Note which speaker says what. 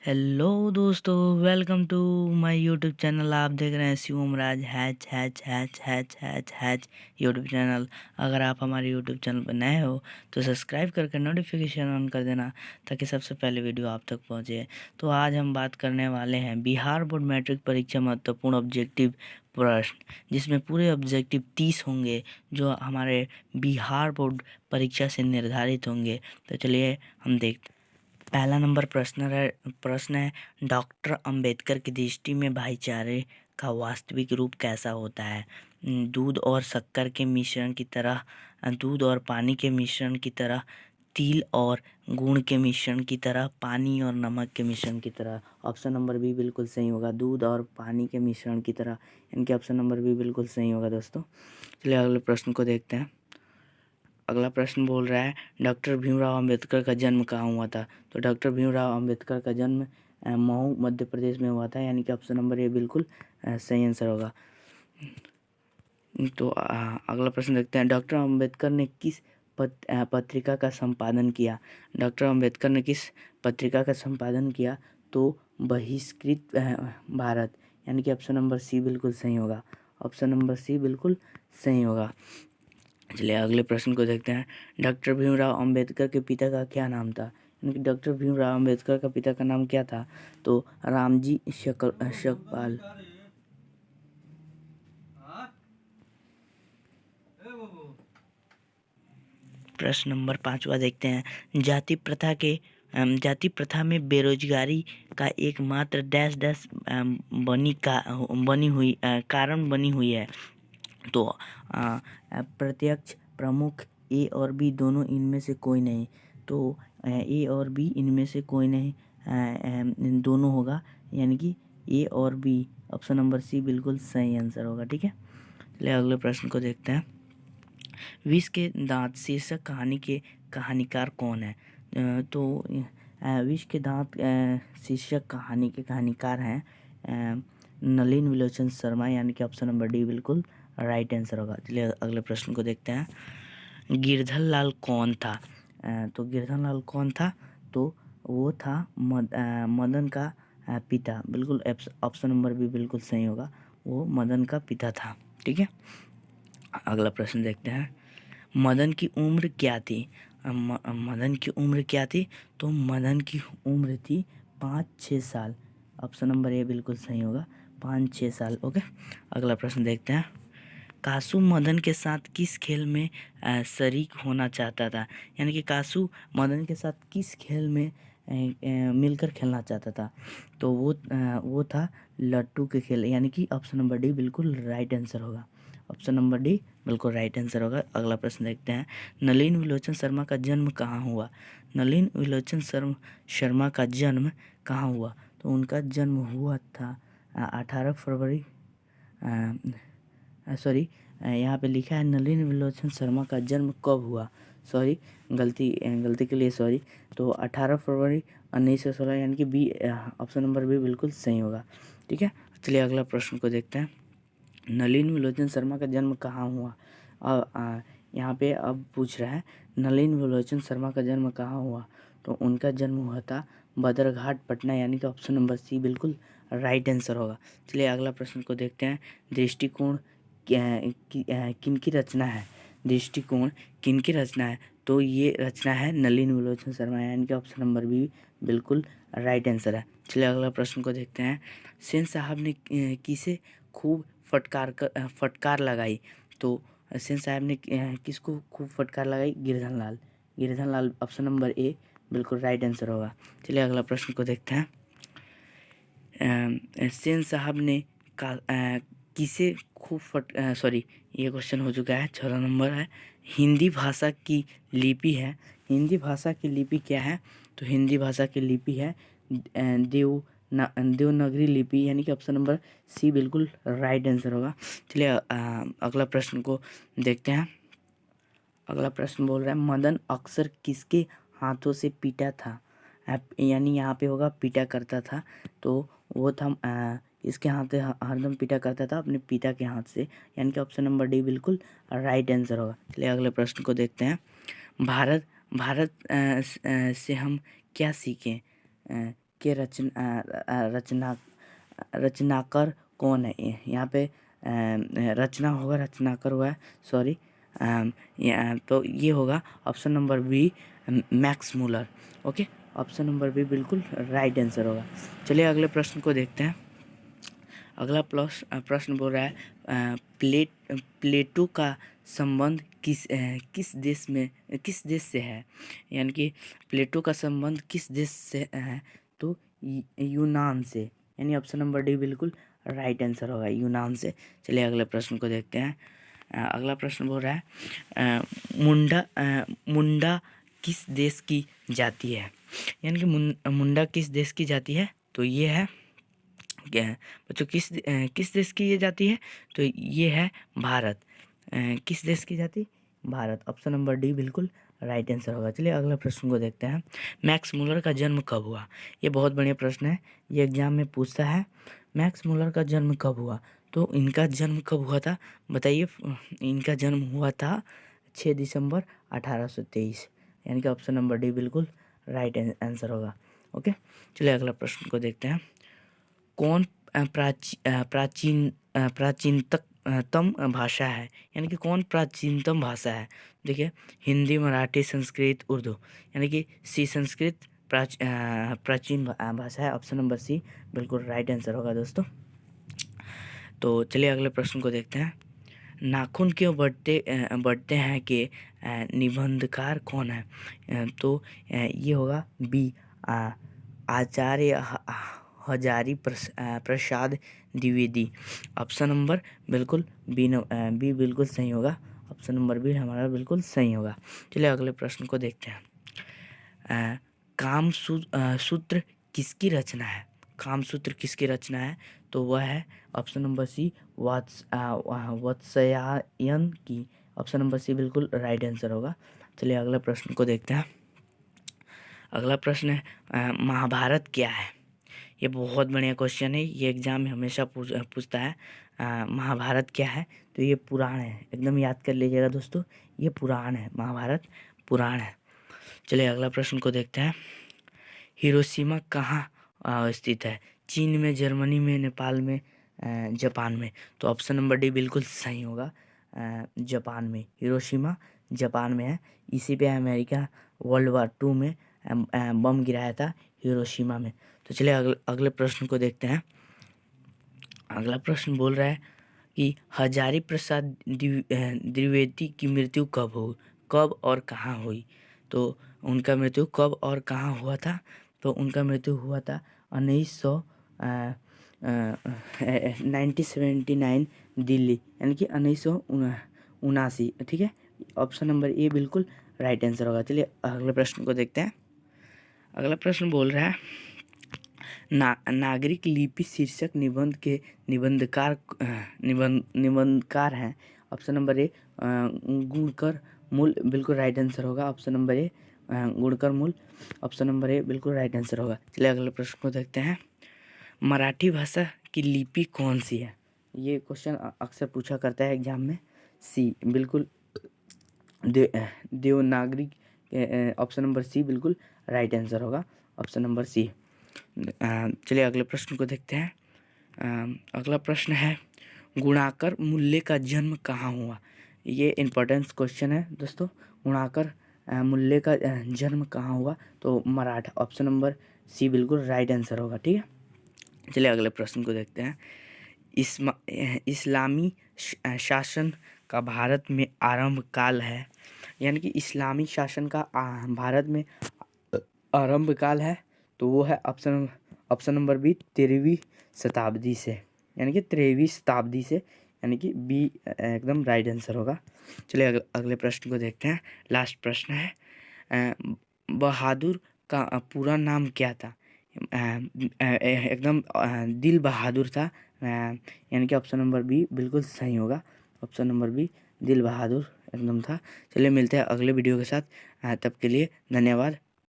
Speaker 1: Hello दोस्तों, welcome to my YouTube channel. आप देख रहे हैं Shivam Raj H H H H H H YouTube channel. अगर आप हमारे यूट्यूब चैनल पर नए हो तो सब्सक्राइब करके नोटिफिकेशन ऑन कर देना ताकि सबसे पहले वीडियो आप तक पहुंचे। तो आज हम बात करने वाले हैं बिहार बोर्ड मैट्रिक परीक्षा महत्वपूर्ण ऑब्जेक्टिव प्रश्न, जिसमें पूरे ऑब्जेक्टिव 30 होंगे जो हमारे बिहार बोर्ड परीक्षा से निर्धारित होंगे। तो चलिए हम देखते। पहला नंबर प्रश्न है डॉक्टर अंबेडकर की दृष्टि में भाईचारे का वास्तविक रूप कैसा होता है? दूध और शक्कर के मिश्रण की तरह, दूध और पानी के मिश्रण की तरह, तिल और गुड़ के मिश्रण की तरह, पानी और नमक के मिश्रण की तरह। ऑप्शन नंबर बी बिल्कुल सही होगा, दूध और पानी के मिश्रण की तरह। इनके ऑप्शन नंबर बी बिल्कुल सही होगा दोस्तों। चलिए अगले प्रश्न को देखते हैं। अगला प्रश्न बोल रहा है डॉक्टर भीमराव अंबेडकर का जन्म कहाँ हुआ था? तो डॉक्टर भीमराव अंबेडकर का जन्म मऊ मध्य प्रदेश में हुआ था, यानी कि ऑप्शन नंबर ए बिल्कुल सही आंसर होगा। तो अगला प्रश्न देखते हैं। डॉक्टर अंबेडकर ने किस पत्रिका का संपादन किया? डॉक्टर अंबेडकर ने किस पत्रिका का संपादन किया? तो बहिष्कृत भारत, यानी कि ऑप्शन नंबर सी बिल्कुल सही होगा। ऑप्शन नंबर सी बिल्कुल सही होगा। चलिए अगले प्रश्न को देखते हैं। डॉक्टर भीमराव अंबेडकर के पिता का क्या नाम था? यानी कि डॉक्टर भीमराव अंबेडकर का पिता का नाम क्या था? तो रामजी शकपाल। प्रश्न नंबर 5वां देखते हैं। जाति प्रथा में बेरोजगारी का एकमात्र डैश डैश कारण बनी हुई है। तो प्रत्यक्ष, प्रमुख, ए और बी दोनों इनमें से कोई नहीं। तो ए और बी इनमें से कोई नहीं, दोनों होगा, यानी कि ए और बी। ऑप्शन नंबर सी बिल्कुल सही आंसर होगा। ठीक है, चलिए अगले प्रश्न को देखते हैं। विष के दांत शीर्षक कहानी के कहानीकार कौन है? तो विष के दांत शीर्षक कहानी के कहानीकार हैं नलिन विलोचन शर्मा, यानी कि ऑप्शन नंबर डी बिल्कुल राइट आंसर होगा। चलिए अगले प्रश्न को देखते हैं। गिरधर लाल कौन था? तो गिरधर लाल कौन था? तो वो था मदन का पिता। बिल्कुल ऑप्शन नंबर बी बिल्कुल सही होगा, वो मदन का पिता था। ठीक है, अगला प्रश्न देखते हैं। मदन की उम्र क्या थी? मदन की उम्र क्या थी? तो मदन की उम्र थी 5-6 साल। ऑप्शन नंबर ए बिल्कुल सही होगा, 5-6 साल। ओके, अगला प्रश्न देखते हैं। कासू मदन के साथ किस खेल में शरीक होना चाहता था? यानी कि कासू मदन के साथ किस खेल में मिलकर खेलना चाहता था? तो वो था लट्टू के खेल, यानी कि ऑप्शन नंबर डी बिल्कुल राइट आंसर होगा। ऑप्शन नंबर डी बिल्कुल राइट आंसर होगा। अगला प्रश्न देखते हैं। नलिन विलोचन शर्मा का जन्म कहाँ हुआ? नलिन विलोचन शर्मा का जन्म कहाँ हुआ? तो उनका जन्म हुआ था 18 फरवरी, सॉरी, यहाँ पे लिखा है नलिन विलोचन शर्मा का जन्म कब हुआ? सॉरी, गलती के लिए सॉरी। तो 18 फरवरी 1916, यानी कि बी, ऑप्शन नंबर बी बिल्कुल सही होगा। ठीक है, चलिए अगला प्रश्न को देखते हैं। नलिन विलोचन शर्मा का जन्म कहाँ हुआ? यहाँ पे अब पूछ रहा है नलिन विलोचन शर्मा का जन्म कहाँ हुआ? तो उनका जन्म हुआ था बदरघाट, पटना, यानी कि ऑप्शन नंबर सी बिल्कुल राइट आंसर होगा। चलिए अगला प्रश्न को देखते हैं। दृष्टिकोण किनकी रचना है? दृष्टिकोण किनकी रचना है? तो ये रचना है नलिन विलोचन शर्मा, यानी कि ऑप्शन नंबर बी बिल्कुल राइट आंसर है। चलिए अगला प्रश्न को देखते हैं। सेन साहब ने किसे खूब फटकार लगाई? तो सेन साहब ने किसको खूब फटकार लगाई? गिरधर लाल। गिरधर लाल, ऑप्शन नंबर ए बिल्कुल राइट आंसर होगा। चलिए अगला प्रश्न को देखते हैं। सेन साहब ने किसे खूब सॉरी, ये क्वेश्चन हो चुका है, 6 नंबर है। हिंदी भाषा की लिपि है, हिंदी भाषा की लिपि क्या है? तो हिंदी भाषा की लिपि है देवनागरी लिपि, यानी कि ऑप्शन नंबर सी बिल्कुल राइट आंसर होगा। चलिए अगला प्रश्न को देखते हैं। अगला प्रश्न बोल रहा है मदन अक्सर किसके हाथों से पीटा था? यानी यहाँ पे होगा पीटा करता था, तो वो था इसके हाथ से हरदम पीटा करता था, अपने पिता के हाथ से, यानी कि ऑप्शन नंबर डी बिल्कुल राइट आंसर होगा। चलिए अगले प्रश्न को देखते हैं। भारत भारत से हम क्या सीखें? के रचनाकार कौन है? यहाँ पे रचना होगा, रचनाकार हुआ है, सॉरी। तो ये होगा option number B, Max Muller. Okay, option number B बिल्कुल राइट आंसर होगा। चलिए अगले प्रश्न को देखते हैं। अगला प्रश्न बोल रहा है प्लेटो का संबंध किस देश से है? यानी कि प्लेटो का संबंध किस देश से है? तो यूनान से, यानी ऑप्शन नंबर डी बिल्कुल राइट आंसर होगा, यूनान से। चलिए अगले प्रश्न को देखते हैं। अगला प्रश्न बोल रहा है मुंडा किस देश की जाति है? यानी कि मुंडा किस देश की जाति है? तो ये है क्या है बच्चों, किस देश की ये जाति है? तो ये है भारत। किस देश की जाति? भारत। ऑप्शन नंबर डी बिल्कुल राइट आंसर होगा। चलिए अगले प्रश्न को देखते हैं। मैक्स मूलर का जन्म कब हुआ? ये बहुत बढ़िया प्रश्न है, ये एग्जाम में पूछता है। मैक्स मूलर का जन्म कब हुआ? तो इनका जन्म कब हुआ था बताइए? इनका जन्म हुआ था 6 दिसंबर 1823, यानी कि ऑप्शन नंबर डी बिल्कुल राइट आंसर होगा। ओके, चलिए अगला प्रश्न को देखते हैं। कौन प्राचीनतम भाषा है? यानी कि कौन प्राचीनतम भाषा है? देखिए, हिंदी, मराठी, संस्कृत, उर्दू, यानी कि सी संस्कृत प्राचीन भाषा है। ऑप्शन नंबर सी बिल्कुल राइट आंसर होगा दोस्तों। तो चलिए अगले प्रश्न को देखते हैं। नाखून क्यों बढ़ते हैं कि निबंधकार कौन है? तो ये होगा बी, आचार्य हजारी प्रसाद द्विवेदी। ऑप्शन नंबर बिल्कुल बी बिल्कुल सही होगा। ऑप्शन नंबर बी हमारा बिल्कुल सही होगा। चलिए अगले प्रश्न को देखते हैं। काम सूत्र किसकी रचना है? काम सूत्र किसकी रचना है? तो वह है ऑप्शन नंबर सी, वात्स्यायन की। ऑप्शन नंबर सी बिल्कुल राइट आंसर होगा। चलिए अगले प्रश्न को देखते हैं। अगला प्रश्न है महाभारत क्या है? ये बहुत बढ़िया क्वेश्चन है, ये एग्जाम में हमेशा पूछता है। महाभारत क्या है? तो ये पुराण है, एकदम याद कर लीजिएगा दोस्तों, ये पुराण है, महाभारत पुराण है। चलिए अगला प्रश्न को देखते हैं। हिरोशिमा कहाँ स्थित है? चीन में, जर्मनी में, नेपाल में, जापान में? तो ऑप्शन नंबर डी बिल्कुल सही होगा, जापान में। हिरोशिमा जापान में है। इसी पे अमेरिका वर्ल्ड वार 2 में बम गिराया था, हिरोशिमा में। तो चलिए अगले प्रश्न को देखते हैं। अगला प्रश्न बोल रहा है कि हजारी प्रसाद द्विवेदी की मृत्यु कब और कहाँ हुई? तो उनका मृत्यु कब और कहाँ हुआ था? तो उनका मृत्यु हुआ था 1979 दिल्ली, यानी कि 1979। ठीक है, ऑप्शन नंबर ए बिल्कुल राइट आंसर होगा। चलिए अगले प्रश्न को देखते हैं। अगला प्रश्न बोल रहा है नागरिक लिपि शीर्षक निबंध के निबंधकार हैं। ऑप्शन नंबर ए गुणकर मूल बिल्कुल राइट आंसर होगा। ऑप्शन नंबर ए गुणकर मूल, ऑप्शन नंबर ए बिल्कुल राइट आंसर होगा। चलिए अगले प्रश्न को देखते हैं। मराठी भाषा की लिपि कौन सी है? ये क्वेश्चन अक्सर पूछा करता है एग्जाम में। सी बिल्कुल देवनागरी, ऑप्शन नंबर सी बिल्कुल राइट आंसर होगा, ऑप्शन नंबर सी। चलिए अगले प्रश्न को देखते हैं। अगला प्रश्न है गुणाकर मूल्य का जन्म कहाँ हुआ? ये इम्पोर्टेंट क्वेश्चन है दोस्तों। गुणाकर मूल्य का जन्म कहाँ हुआ? तो मराठा, ऑप्शन नंबर सी बिल्कुल राइट आंसर होगा। ठीक है, चलिए अगले प्रश्न को देखते हैं। इस्लामी शासन का भारत में आरंभ काल है, यानी कि इस्लामी शासन का भारत में आरंभ काल है, तो वो है ऑप्शन नंबर बी 13वीं शताब्दी से, यानी कि 13वीं शताब्दी से, यानी कि बी एकदम राइट आंसर होगा। चलिए अगले प्रश्न को देखते हैं। लास्ट प्रश्न है बहादुर का पूरा नाम क्या था? एकदम दिल बहादुर था, यानी कि ऑप्शन नंबर बी बिल्कुल सही होगा। ऑप्शन नंबर बी दिल बहादुर एकदम था। चलिए मिलते हैं अगले वीडियो के साथ, तब के लिए धन्यवाद।